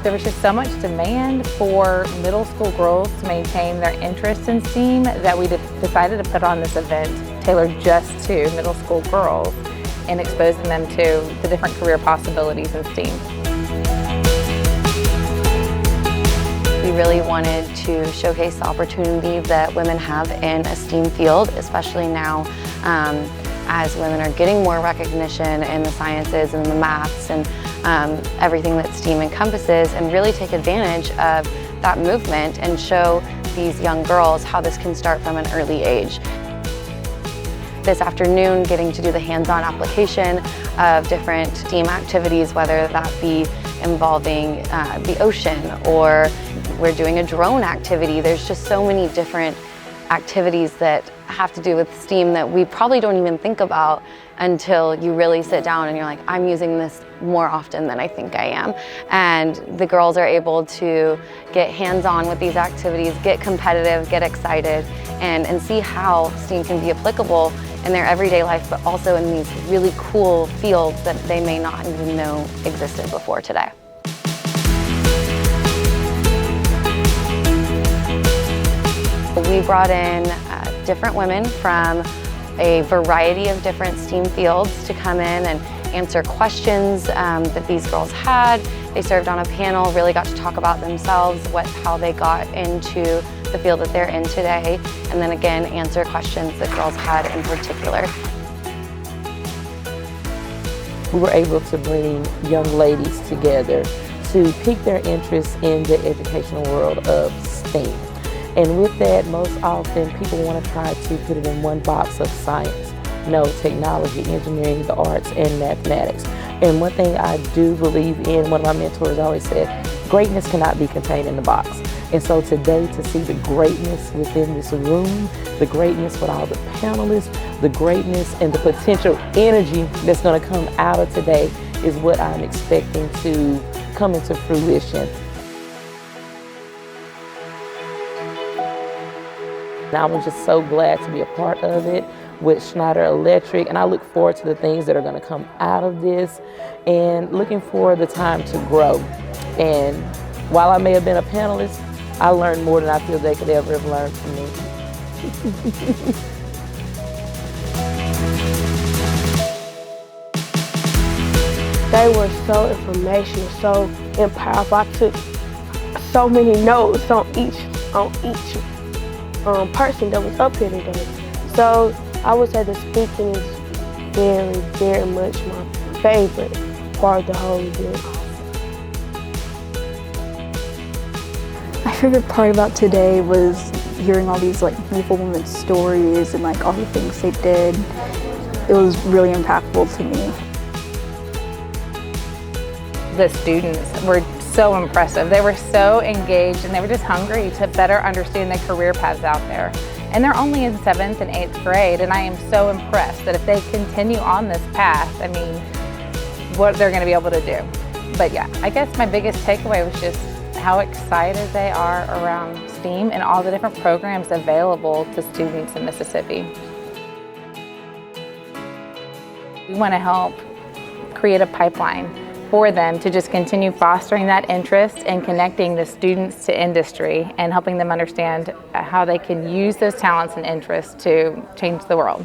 there was just so much demand for middle school girls to maintain their interest in STEAM that we decided to put on this event tailored just to middle school girls and exposing them to the different career possibilities in STEAM. We really wanted to showcase the opportunity that women have in a STEAM field, especially now as women are getting more recognition in the sciences and the maths and everything that STEAM encompasses, and really take advantage of that movement and show these young girls how this can start from an early age. This afternoon, getting to do the hands-on application of different STEAM activities, whether that be involving the ocean, or we're doing a drone activity. There's just so many different activities that have to do with STEAM that we probably don't even think about until you really sit down and you're like, I'm using this more often than I think I am. And the girls are able to get hands-on with these activities, get competitive, get excited, and see how STEAM can be applicable in their everyday life, but also in these really cool fields that they may not even know existed before today. We brought in different women from a variety of different STEAM fields to come in and answer questions that these girls had. They served on a panel, really got to talk about themselves, how they got into the field that they're in today, and then again answer questions that girls had in particular. We were able to bring young ladies together to pique their interest in the educational world of STEAM. And with that, most often people want to try to put it in one box of science. No, technology, engineering, the arts, and mathematics. And one thing I do believe in, one of my mentors always said, greatness cannot be contained in the box. And so today, to see the greatness within this room, the greatness with all the panelists, the greatness and the potential energy that's going to come out of today is what I'm expecting to come into fruition. And I was just so glad to be a part of it with Schneider Electric, and I look forward to the things that are going to come out of this, and looking for the time to grow. And while I may have been a panelist, I learned more than I feel they could ever have learned from me. They were so informational, so empowering. I took so many notes on each person that was up here today. So I would say the speaking is very, very much my favorite part of the whole event. My favorite part about today was hearing all these beautiful women's stories and all the things they did. It was really impactful to me. The students were so impressive. They were so engaged, and they were just hungry to better understand the career paths out there. And they're only in 7th and 8th grade, and I am so impressed that if they continue on this path, I mean, what they're going to be able to do. But yeah, I guess my biggest takeaway was just how excited they are around STEAM and all the different programs available to students in Mississippi. We want to help create a pipeline for them to just continue fostering that interest and connecting the students to industry and helping them understand how they can use those talents and interests to change the world.